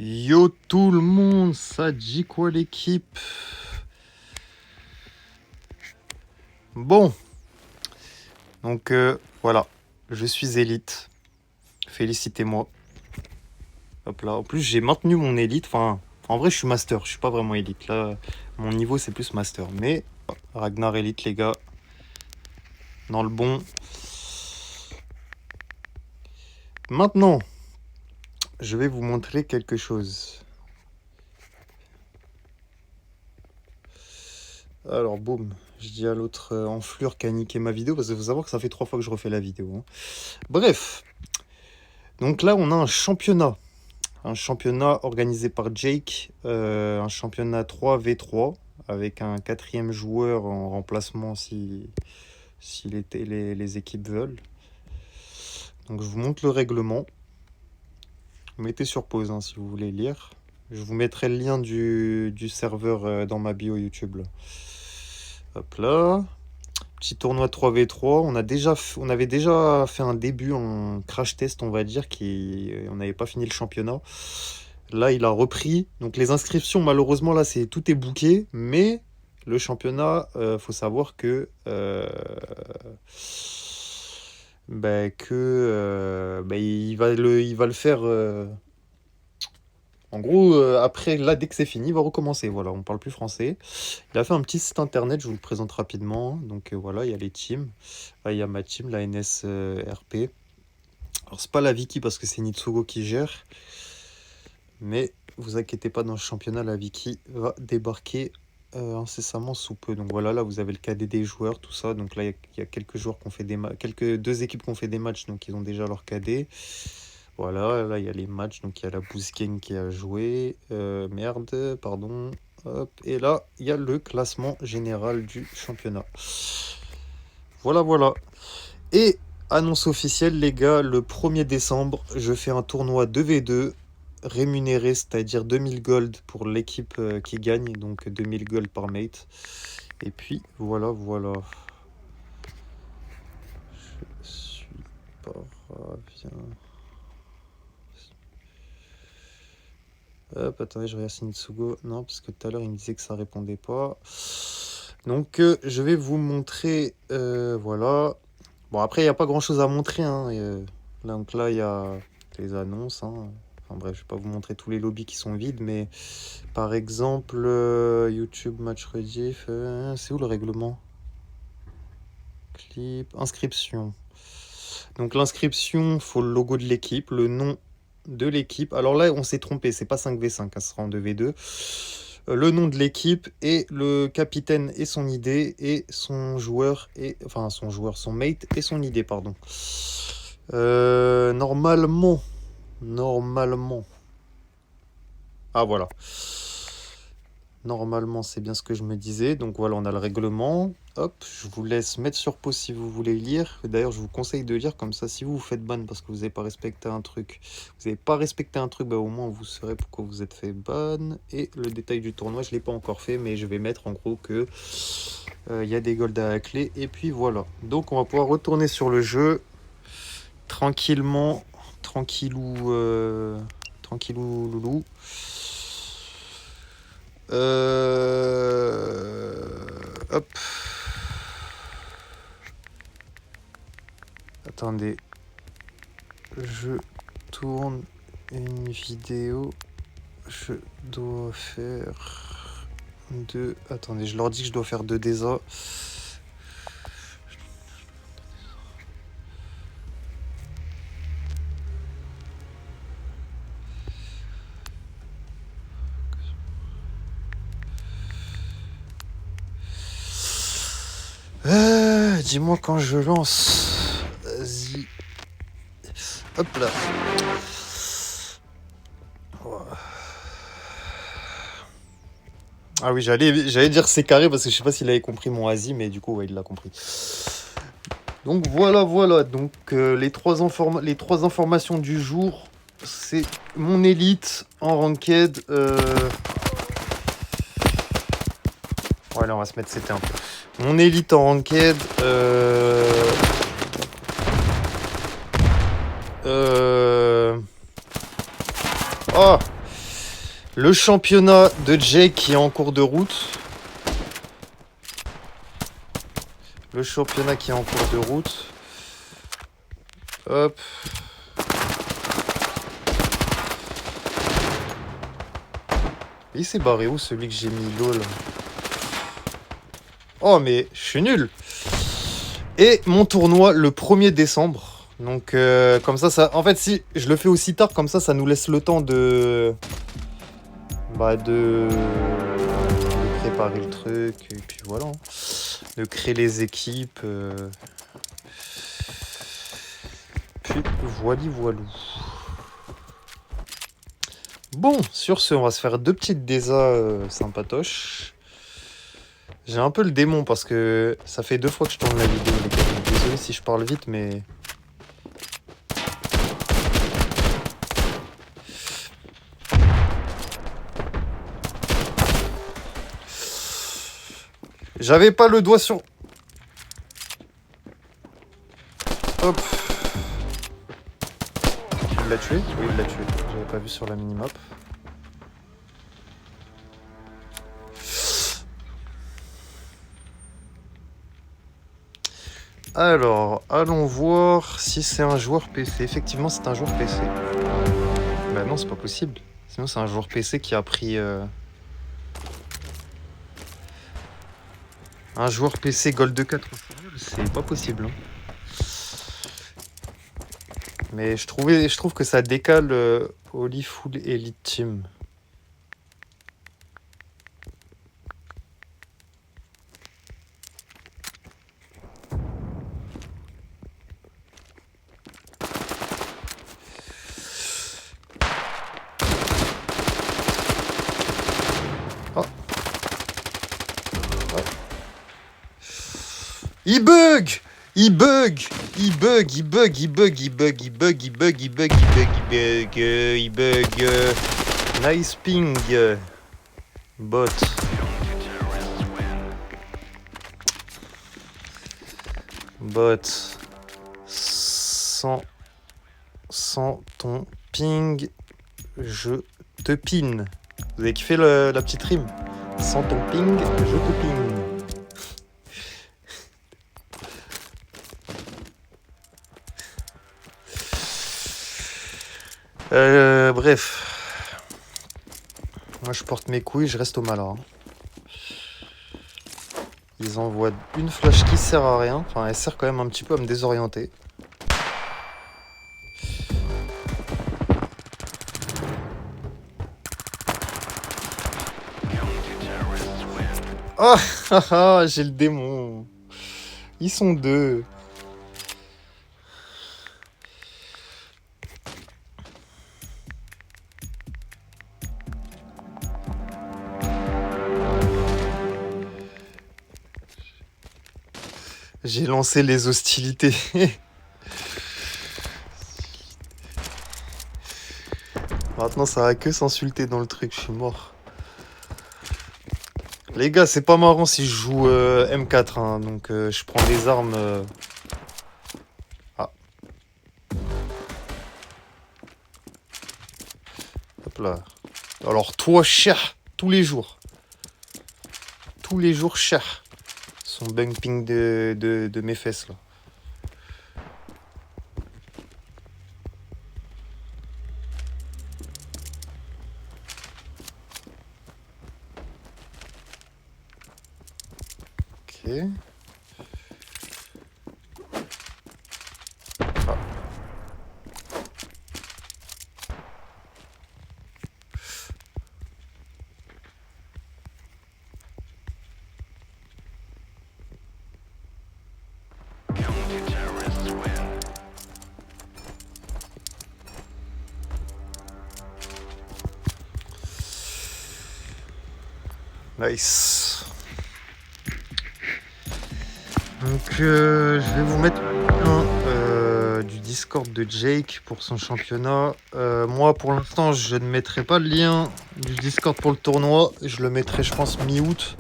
Yo tout le monde, ça dit quoi l'équipe? Bon, donc voilà, je suis élite. Félicitez-moi. Hop là. En plus, j'ai maintenu mon élite. Enfin, en vrai, je suis master. Je suis pas vraiment élite. Là, mon niveau, c'est plus master. Mais Ragnar élite, les gars. Dans le bon. Maintenant, je vais vous montrer quelque chose. Alors, boum. Je dis à l'autre enflure qui a niqué ma vidéo. Parce qu'il faut savoir que ça fait 3 fois que je refais la vidéo. Hein. Bref. Donc là, on a un championnat. Un championnat organisé par Jake, un championnat 3v3 avec un quatrième joueur en remplacement si les équipes veulent. Donc je vous montre le règlement. Mettez sur pause hein, si vous voulez lire. Je vous mettrai le lien du serveur dans ma bio YouTube. Là. Hop là. Petit tournoi 3v3. On avait déjà fait un début en crash test, on va dire, on n'avait pas fini le championnat. Là, il a repris. Donc les inscriptions, malheureusement, là, tout est booké. Mais le championnat, faut savoir que il va le faire. En gros, après, là, dès que c'est fini, il va recommencer. Voilà, on parle plus français. Il a fait un petit site internet, je vous le présente rapidement. Donc voilà, il y a les teams. Là, il y a ma team, la NSRP. Alors, c'est pas la Viki parce que c'est Nitsugo qui gère. Mais vous inquiétez pas, dans le championnat, la Viki va débarquer incessamment sous peu. Donc voilà, là, vous avez le KD des joueurs, tout ça. Donc là, il y a quelques joueurs qui ont fait deux équipes qui ont fait des matchs, donc ils ont déjà leur KD. Voilà, là il y a les matchs, donc il y a la Boost Gang qui a joué. Merde, pardon. Hop, et là, il y a le classement général du championnat. Voilà, voilà. Et annonce officielle, les gars, le 1er décembre, je fais un tournoi 2v2 rémunéré, c'est-à-dire 2000 gold pour l'équipe qui gagne, donc 2000 gold par mate. Et puis, voilà, voilà. Je suis parvient. Hop, attendez, je regarde si Nitsugo. Non, parce que tout à l'heure, il me disait que ça répondait pas. Donc, je vais vous montrer. Voilà. Bon, après, il n'y a pas grand-chose à montrer. Hein, donc là, il y a les annonces. Hein. Enfin bref, je vais pas vous montrer tous les lobbies qui sont vides. Mais par exemple, YouTube Match Rediff. C'est où le règlement? Clip. Inscription. Donc l'inscription, faut le logo de l'équipe, le nom de l'équipe. Alors là, on s'est trompé, c'est pas 5v5, hein, ce sera en 2v2. Le nom de l'équipe et le capitaine et son ID et son joueur enfin son mate et son ID, pardon. Normalement. Ah voilà. Normalement, c'est bien ce que je me disais. Donc voilà, on a le règlement. Hop, je vous laisse mettre sur pause si vous voulez lire. D'ailleurs, je vous conseille de lire comme ça. Si vous vous faites ban parce que vous n'avez pas respecté un truc, bah, au moins vous saurez pourquoi vous êtes fait ban. Et le détail du tournoi, je ne l'ai pas encore fait, mais je vais mettre en gros que il y a des golds à la clé. Et puis voilà. Donc on va pouvoir retourner sur le jeu tranquillement, tranquillou loulou. Hop. Attendez. Je tourne une vidéo. Je dois faire deux. Attendez, je leur dis que je dois faire 2 DESA. Dis-moi quand je lance. Vas-y. Hop là. Ah oui, j'allais dire c'est carré parce que je sais pas s'il avait compris mon Asie, mais du coup, ouais, il l'a compris. Donc voilà. Donc les trois informations du jour, c'est mon élite en ranked. Ouais, là, on va se mettre c'était un peu. Mon élite en ranked. Oh Le championnat de Jake qui est en cours de route. Le championnat qui est en cours de route. Hop. Il s'est barré où celui que j'ai mis LOL? Oh mais je suis nul. Et mon tournoi le 1er décembre. Donc comme ça... En fait si je le fais aussi tard, comme ça nous laisse le temps de... de préparer le truc. Et puis voilà. De créer les équipes. Puis voilou. Bon, sur ce, on va se faire 2 petites désas sympatoches. J'ai un peu le démon parce que ça fait 2 fois que je tourne la vidéo, les gars. Désolé si je parle vite, mais... J'avais pas le doigt sur... Hop. Il l'a tué? Oui, il l'a tué. J'avais pas vu sur la minimap. Alors, allons voir si c'est un joueur PC. Effectivement, c'est un joueur PC. Bah non, c'est pas possible. Sinon, c'est un joueur PC qui a pris... Un joueur PC Gold 4 c'est pas possible. Hein. Mais je trouve que ça décale Holy Full Elite Team. Oh. Ouais. Il bug! Il bug! Il bug! Il bug! Il bug! Il bug! Il bug! Il bug! Il bug! Il bug! Il bug! Nice ping! Bot. Bot. Sans ton ping, je te pine. Vous avez kiffé la petite rime? Sans ton ping, je te ping. Bref. Moi je porte mes couilles, je reste au malin. Ils envoient une flash qui sert à rien. Enfin, elle sert quand même un petit peu à me désorienter. Ah, j'ai le démon. Ils sont 2. J'ai lancé les hostilités. Maintenant, ça va que s'insulter dans le truc, je suis mort. Les gars, c'est pas marrant si je joue M4, hein, donc je prends des armes... Ah. Hop là. Alors toi, cher, tous les jours. Tous les jours, cher. Son bumping de mes fesses, là. Ok. Ah. Nice. Donc je vais vous mettre du Discord de Jake pour son championnat. Moi pour l'instant je ne mettrai pas le lien du Discord pour le tournoi. Je le mettrai je pense mi-août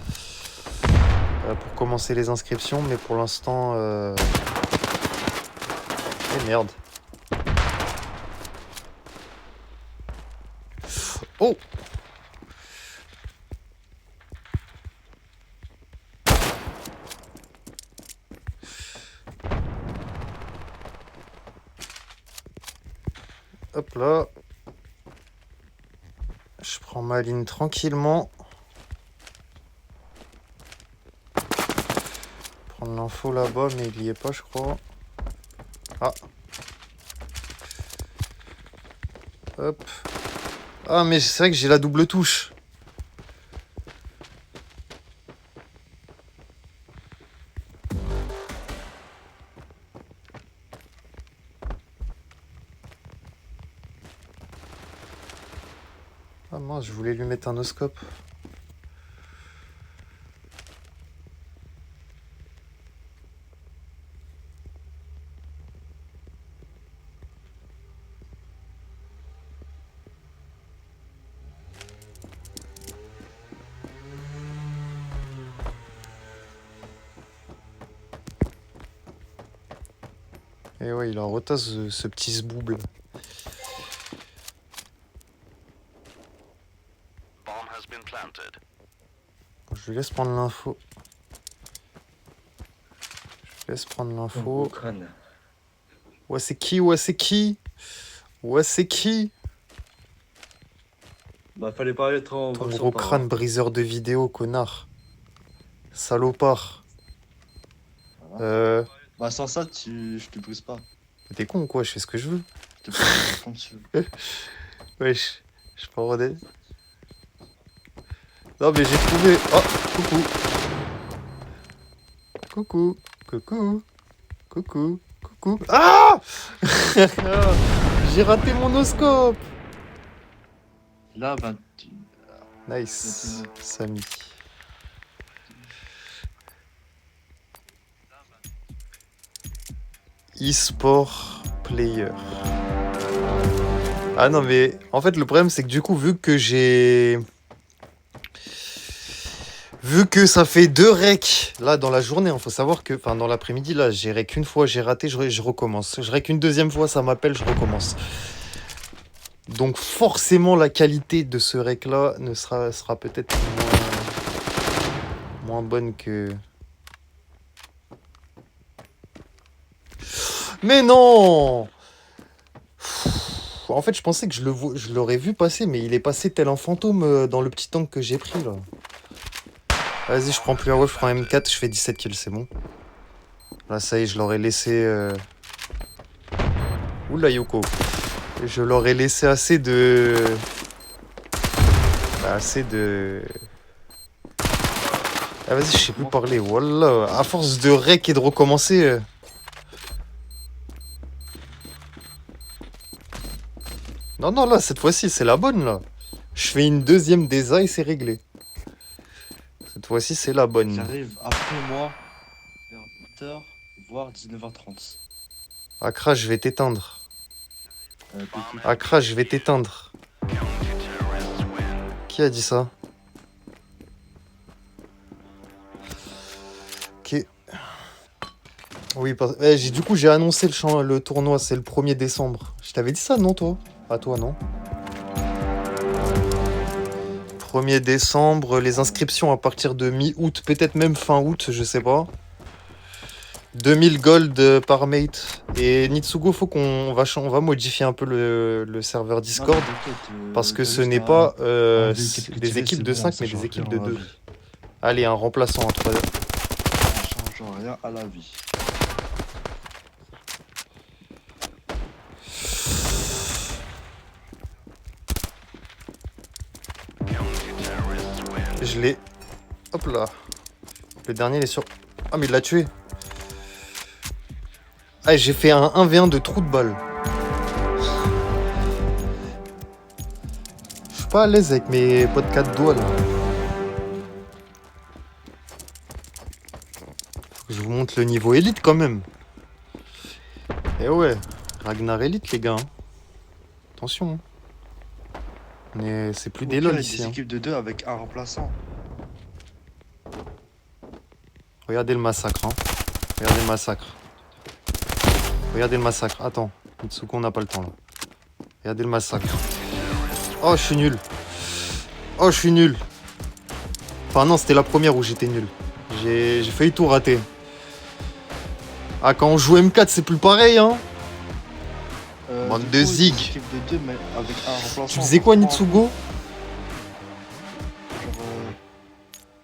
pour commencer les inscriptions. Mais pour l'instant... Eh merde. Oh! Hop là. Je prends ma ligne tranquillement. Prendre l'info là-bas, mais il y est pas, je crois. Ah. Hop. Ah, mais c'est vrai que j'ai la double touche. Ah mince, je voulais lui mettre un oscope. Et ouais, il a retasse ce petit zboob là. Bon, je lui laisse prendre l'info. Je laisse prendre l'info. crâne. Ouais, c'est qui? Ouais, c'est qui? Ouais, c'est qui? Bah, fallait pas être en Ton version gros par crâne briseur de vidéo, connard. Salopard. Bah sans ça, je te brise pas. T'es con ou quoi? Je fais ce que je veux. Je te brise quand tu veux. Wesh, je peux rodé. Non mais j'ai trouvé. Oh, coucou. Coucou. Coucou. Coucou. Coucou. Ah j'ai raté mon oscope. Là, Nice. Samy. E-sport player. Ah non mais en fait le problème c'est que du coup vu que ça fait 2 recs là dans la journée, il faut savoir que dans l'après-midi là j'ai rec une fois, j'ai raté, je recommence. Je rec une deuxième fois, ça m'appelle, je recommence. Donc forcément la qualité de ce rec là sera peut-être moins bonne que... Mais non! En fait, je pensais que je l'aurais vu passer, mais il est passé tel un fantôme dans le petit tank que j'ai pris, là. Vas-y, je prends plus un je prends un M4, je fais 17 kills, c'est bon. Là, ça y est, je l'aurais laissé... Oula, Yoko. Je l'aurais laissé assez de... Ah, vas-y, je sais plus parler, voilà. À force de rec et de recommencer... Non, là, cette fois-ci, c'est la bonne, là. Je fais une deuxième DESA et c'est réglé. Cette fois-ci, c'est la bonne. j'arrive après moi vers 8h, voire 19h30. Accra, je vais t'éteindre. Accra, je vais t'éteindre. Qui a dit ça? Ok. Oui, du coup, j'ai annoncé le tournoi, c'est le 1er décembre. Je t'avais dit ça, non, toi? À toi, non? 1er décembre, les inscriptions à partir de mi-août, peut-être même fin août, je sais pas. 2000 gold par mate. Et Nitsugo, faut qu'on va modifier un peu le serveur Discord. Parce que ce n'est pas des équipes de 5, mais des équipes de 2. Allez, un remplaçant en 3. Ça change rien à la vie. Je l'ai. Hop là. Le dernier, il est sur... Ah, mais il l'a tué. Ah, j'ai fait un 1v1 de trou de balle. Je suis pas à l'aise avec mes potes 4 doigts, là. Faut que je vous montre le niveau élite, quand même. Eh ouais. Ragnar élite, les gars. Attention. Mais c'est plus des LOL ici. Des équipes de 2 avec un remplaçant. Regardez le massacre. Regardez le massacre. Regardez le massacre. Attends. Mitsuko, on n'a pas le temps là. Regardez le massacre. Oh, je suis nul. Oh, je suis nul. Enfin, non, c'était la première où j'étais nul. J'ai failli tout rater. Ah, quand on joue M4, c'est plus pareil, hein. Bande du de coup, zig. équipe de 2, mais avec un remplaçant. Tu faisais quoi, Genre, Nitsugo?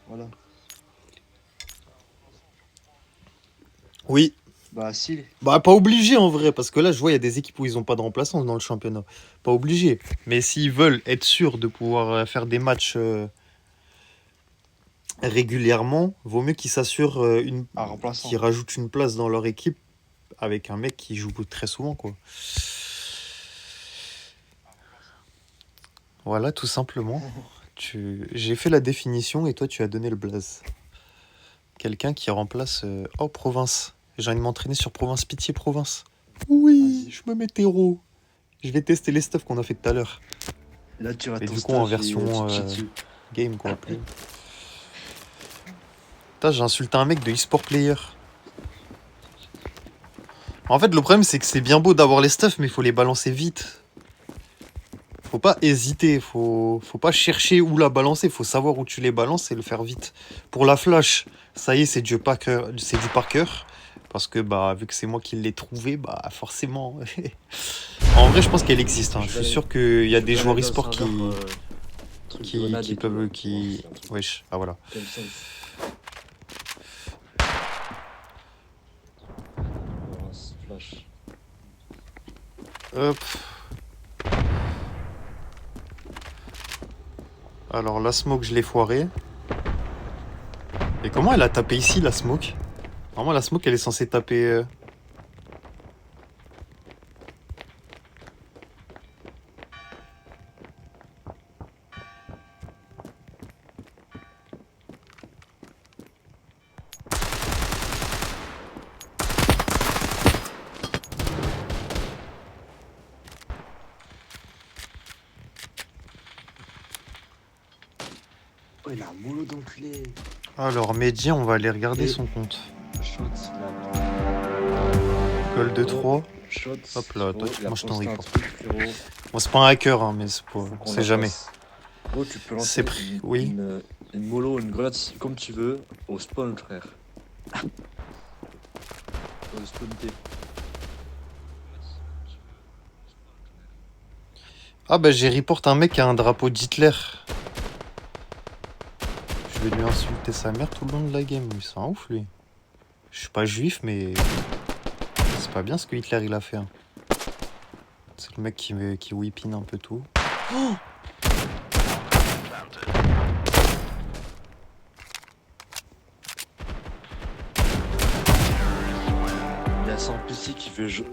voilà. Oui. Bah, si. Bah, pas obligé en vrai, parce que là, je vois, il y a des équipes où ils ont pas de remplaçants dans le championnat. Pas obligé. Mais s'ils veulent être sûrs de pouvoir faire des matchs régulièrement, vaut mieux qu'ils s'assurent Un qu'ils remplaçant. rajoutent une place dans leur équipe avec un mec qui joue très souvent, quoi. Voilà, tout simplement. J'ai fait la définition et toi, tu as donné le blaze. Quelqu'un qui remplace... Oh, province. J'ai envie de m'entraîner sur province. Pitié, province. Oui, Vas-y. je me mets terreau. Je vais tester les stuffs qu'on a fait tout à l'heure. Et là, tu rates Mais ton du coup, en stuff et tu version te chies dessus. game, quoi. Putain, j'ai insulté un mec de e-sport player. En fait, le problème, c'est que c'est bien beau d'avoir les stuffs, mais il faut les balancer vite. Faut pas hésiter, faut pas chercher où la balancer, faut savoir où tu les balances et le faire vite. Pour la flash, ça y est, c'est du par cœur, parce que bah vu que c'est moi qui l'ai trouvé, bah forcément. En vrai, je pense qu'elle existe, hein. Je suis sûr qu'il y a des joueurs e-sport Truc de grenade qui et tout, là, peuvent pour voir si qui c'est un truc. wesh, ah voilà. Quel sens. Flash. Hop. Alors la smoke, je l'ai foirée. Et comment elle a tapé ici la smoke? Normalement la smoke elle est censée taper Oh, il a un mollo d'enculé. Alors, Mehdi, on va aller regarder Et- son compte. Shot, Gold de 3. Shot. Hop là, toi, il a moi je t'en posté un report. truc, frérot. Bon, c'est pas un hacker, hein, mais c'est pas... Faut on qu'on sait la jamais. fasse. Gros, tu peux C'est lancer pris, oui. une mollo, une grenade comme tu veux au spawn, frère. Au spawn T. Ah bah j'ai report un mec qui a un drapeau d'Hitler. Je vais lui insulter sa mère tout le long de la game, lui, c'est un ouf, lui. Je suis pas juif, mais... c'est pas bien ce que Hitler il a fait. Hein. C'est le mec qui whippine un peu tout. Oh Il y a 100 PC qui veut jouer.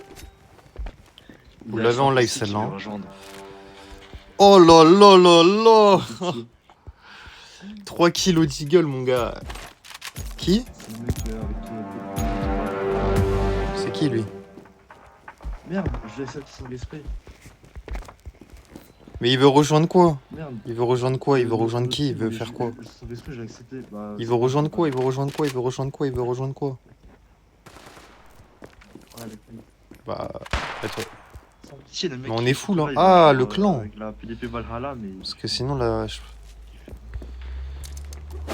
Vous l'avez en live, celle-là, hein. Rejoindre. Oh là là là là 3 kills au Deagle, mon gars. Qui? C'est le mec avec qui on a C'est qui, lui? Merde, je l'ai accepté sans l'esprit. Mais il veut rejoindre quoi? Merde. Il veut rejoindre quoi? Il veut rejoindre qui? Il veut faire quoi? Sans l'esprit, je l'ai accepté. Bah, Il veut rejoindre quoi? Il veut rejoindre quoi? Il veut rejoindre quoi? Il veut rejoindre quoi? Ouais, les couilles. Bah... attends. Si, le mec Mais on qui- est fou, là. il Ah, veut le jouer, clan. Avec la PDP Valhalla, mais Parce que sinon, là...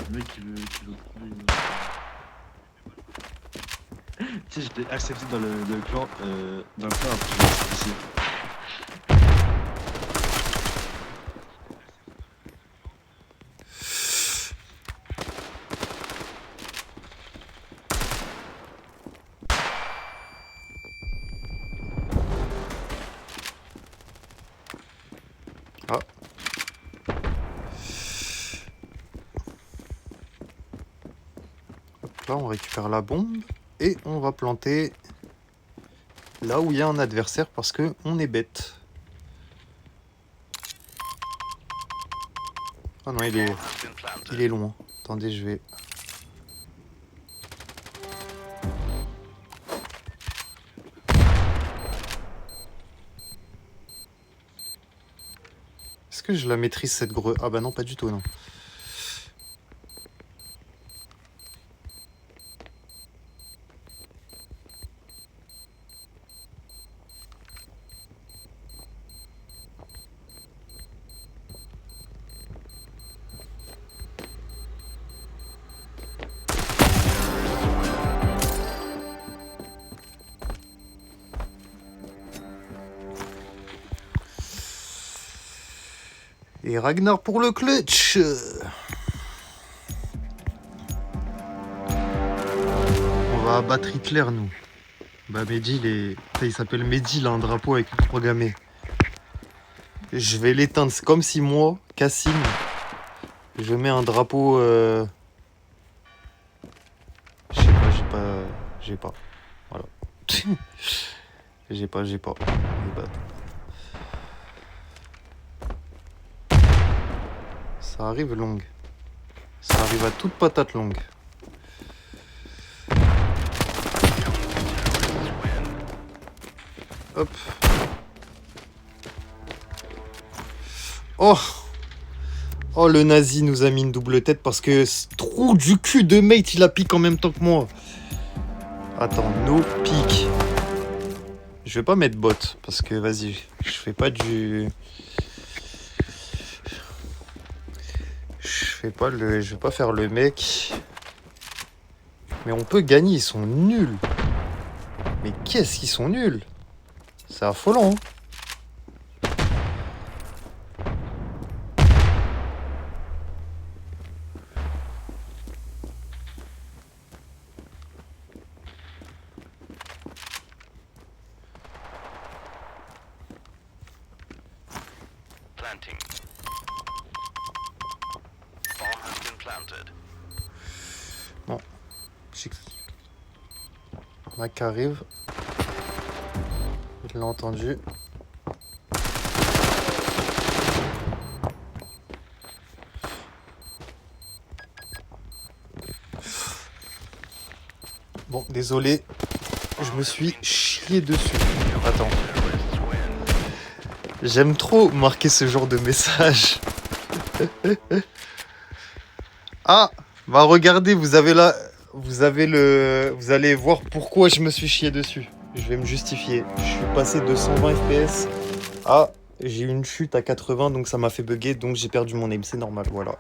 le mec qui veut trouver. Tu sais, je l'ai accepté dans le clan. Dans le clan, après, je l'ai accepté ici. Ah. Hop là, on récupère la bombe. Et on va planter là où il y a un adversaire parce que on est bête. Ah non, il est loin. Attendez, je vais... Est-ce que je la maîtrise cette greu... Ah bah non, pas du tout, non. Et Ragnar pour le clutch. On va abattre Hitler, nous. Bah, Mehdi, il s'appelle Mehdi, il a un drapeau avec une croix gammée. Je vais l'éteindre. C'est comme si moi, Cassim, je mets un drapeau. Je sais pas, j'ai pas. Voilà. j'ai pas. Les battes. Ça arrive longue. Ça arrive à toute patate longue. Hop. Oh! Oh, le nazi nous a mis une double tête parce que ce trou du cul de mate, il a pique en même temps que moi. Attends, no pique. Je vais pas mettre bot parce que vas-y, je fais pas du. Je vais pas faire le mec. Mais on peut gagner, ils sont nuls. Mais qu'est-ce qu'ils sont nuls? C'est affolant, hein. Planting. Bomb has been planted. Bon. Mac arrive. Il l'a entendu. Bon, désolé. Je me suis chié dessus. Attends. J'aime trop marquer ce genre de message. Ah, bah regardez, vous allez voir pourquoi je me suis chié dessus. Je vais me justifier. Je suis passé de 120 FPS à j'ai eu une chute à 80, donc ça m'a fait bugger, donc j'ai perdu mon aim. C'est normal, voilà.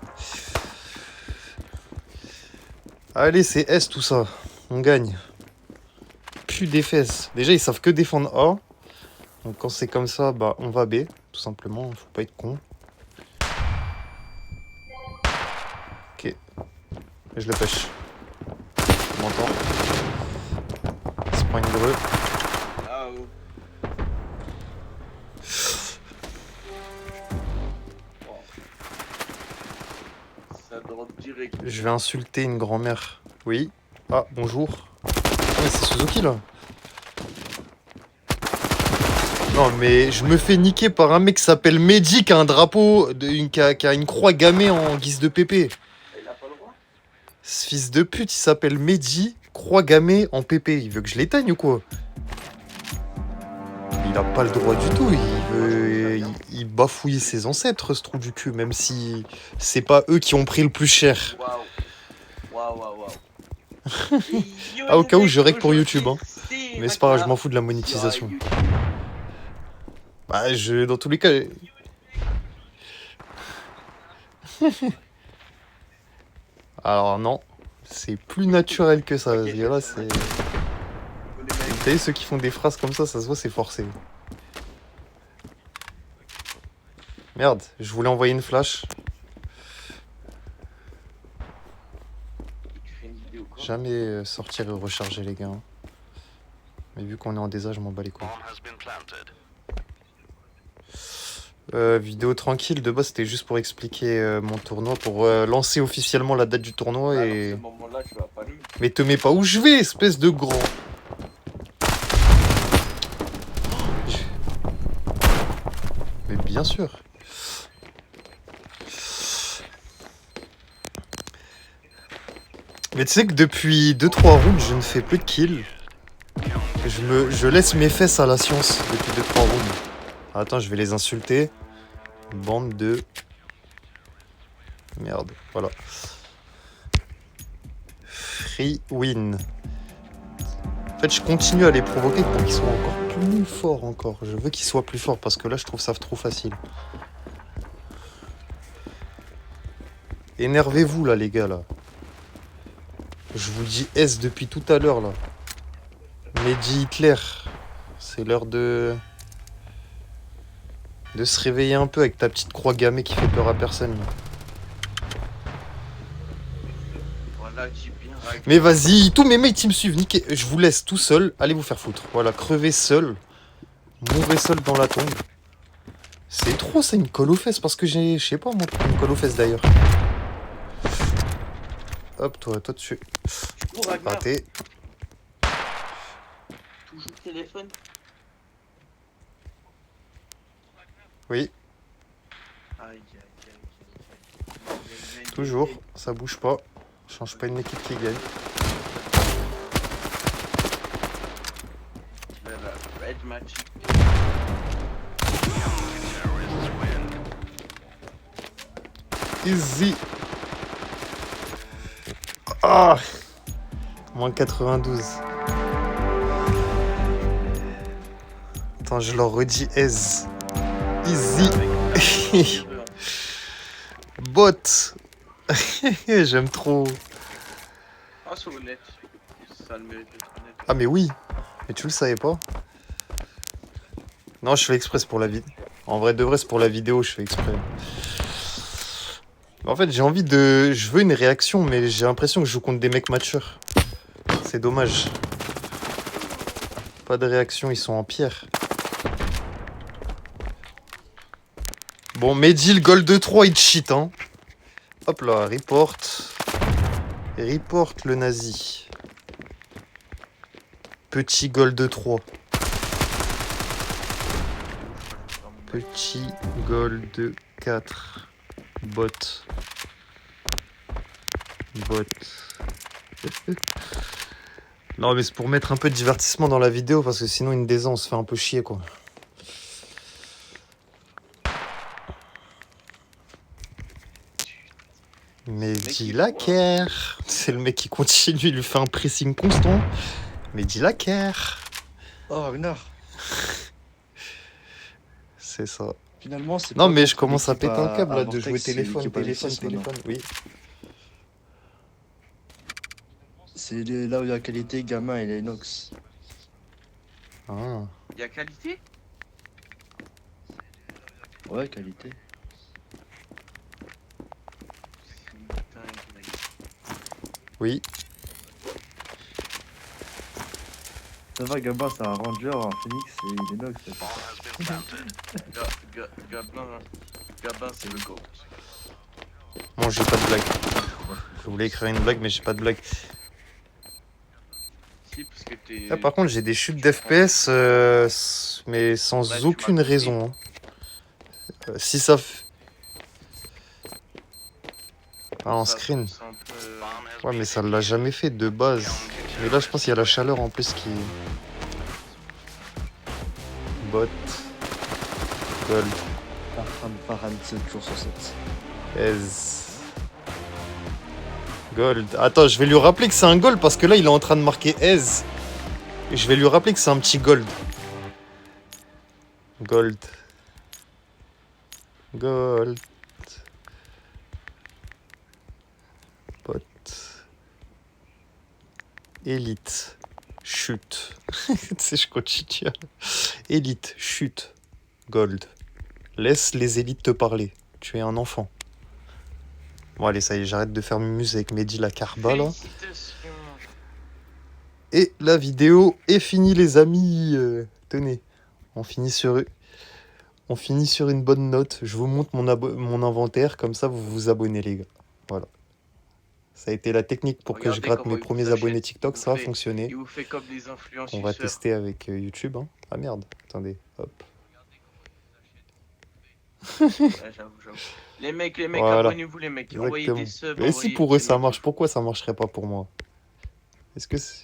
Allez, c'est S tout ça. On gagne. Plus d'FS. Déjà, ils savent que défendre A. Donc quand c'est comme ça, bah on va B, tout simplement. Faut pas être con. Ok. Je le pêche. On m'entend. Il se prend une grue. Ça drop direct. Je vais insulter une grand-mère. Oui. Ah, bonjour. Ah, mais c'est Suzuki là. Non, mais je me fais niquer par un mec qui s'appelle Mehdi, qui a un drapeau, qui a une croix gammée en guise de pépé. Il a pas le droit. Ce fils de pute, il s'appelle Mehdi, croix gammée en pépé. Il veut que je l'éteigne ou quoi? Il a pas le droit du tout. Il bafouille ses ancêtres, ce trou du cul, même si c'est pas eux qui ont pris le plus cher. Waouh. Ah, au cas où, je règle pour YouTube, hein. Mais c'est pas grave, je m'en fous de la monétisation. Bah, dans tous les cas. Alors, non. C'est plus naturel que ça. Ok, Là, c'est. Vous savez, ceux qui font des phrases comme ça se voit, c'est forcé. Merde, je voulais envoyer une flash. Jamais sortir et recharger, les gars. Mais vu qu'on est en désert, je m'en bats les couilles. Bomb has been planted. Vidéo tranquille, de base c'était juste pour expliquer mon tournoi, pour lancer officiellement la date du tournoi et... Mais te mets pas où je vais, espèce de grand. Mais bien sûr. Mais tu sais que depuis 2-3 rounds, je ne fais plus de kills. Je laisse mes fesses à la science depuis 2-3 rounds. Attends, je vais les insulter. Bande de... Merde, voilà. Free win. En fait, je continue à les provoquer pour qu'ils soient encore plus forts encore. Je veux qu'ils soient plus forts parce que là, je trouve ça trop facile. Énervez-vous là, les gars, là. Je vous dis S depuis tout à l'heure, là. Mehdi Hitler. C'est l'heure de... De se réveiller un peu avec ta petite croix gammée qui fait peur à personne. Là. Voilà, j'ai bien raqué. Mais vas-y, tous mes mates ils me suivent, niquez. Je vous laisse tout seul, allez vous faire foutre. Voilà, crevez seul. Mourrez seul dans la tombe. C'est trop ça, une colle aux fesses, parce que j'ai, je sais pas moi, une colle aux fesses d'ailleurs. Hop, toi dessus. Oh, Ragnar, Raté. toujours téléphone. Oui, Aïe, aïe, aïe, aïe. toujours, ça bouge pas. Change pas une équipe qui gagne. Red match. Terrorists win. Easy. Ah, moins 92. Attends, je leur redis aise. Easy. Bot. J'aime trop. Ah, c'est honnête. Ça le mérite d'être honnête. Ah mais oui. Mais tu le savais pas? Non, je fais exprès c'est pour la vidéo. En vrai de vrai, c'est pour la vidéo, je fais exprès. En fait, j'ai envie de... Je veux une réaction, mais j'ai l'impression que je joue contre des mecs matcheurs. C'est dommage. Pas de réaction, ils sont en pierre. Bon, Mehdi, le goal de 3, il cheat, hein. Hop là, report. Report le nazi. Petit goal de 3. Petit goal de 4. Bot. Bot. Non, mais c'est pour mettre un peu de divertissement dans la vidéo, parce que sinon, une des ans, on se fait un peu chier, quoi. Mais dis la care. C'est le mec qui continue, il lui fait un pressing constant. Mais dis la care. Oh, Ragnar. C'est ça. Finalement, c'est Non, pas mais contre je commence à l'équipe péter un câble là de Vortex, jouer c'est téléphone, l'équipe téléphone, Alexis, maintenant. téléphone. Oui. C'est là où il y a qualité, gamin et Lennox. Ah. Il y a qualité? Ouais, qualité. Oui. Ça va, Gabin, c'est un ranger, un phoenix et Lennox. Bomb has been planted. Gabin, c'est le GOAT. Bon, j'ai pas de blague. Je voulais écrire une blague, mais j'ai pas de blague. Si, parce que t'es. Ah, par contre, j'ai des chutes d'FPS, mais sans Ouais, tu aucune m'as raison. Hein. Si ça. Ah, en screen. Bomb has Ouais, mais ça l'a jamais fait de base. Mais là, je pense qu'il y a la chaleur en plus qui. Bot. Gold. Farhan, 7 jours sur 7. Ez. Gold. Attends, je vais lui rappeler que c'est un gold parce que là, il est en train de marquer Ez. Et je vais lui rappeler que c'est un petit gold. Gold. Gold. Bot. Élite. Chute. Tu sais, je continue. Élite. Chute. Gold. Laisse les élites te parler. Tu es un enfant. Bon, allez, ça y est, j'arrête de faire mumuse avec Mehdi la Carba, là. Et la vidéo est finie, les amis. Tenez, on finit sur une bonne note. Je vous montre mon inventaire, comme ça, vous vous abonnez, les gars. Voilà. Ça a été la technique pour que je Regardez gratte comment mes il premiers vous achète. abonnés TikTok. Ça a Il vous fonctionné. Il vous fait comme des influenceurs. On va tester avec YouTube. Hein. Ah merde, attendez, hop. Ouais, j'avoue. Les mecs, Voilà. abonnez-vous, les mecs. Envoyez Exactement. des subs. Et si envoyez pour eux des ça mecs. marche, pourquoi ça marcherait pas pour moi? Est-ce que c'est...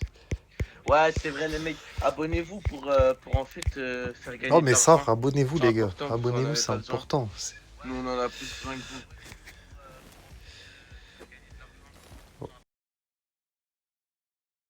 Ouais, c'est vrai, les mecs. Abonnez-vous pour en fait faire gagner Oh mais de ça, l'argent. abonnez-vous C'est les gars. important, vous en Abonnez-vous, avez c'est pas besoin. important. Nous, on en a plus besoin que vous.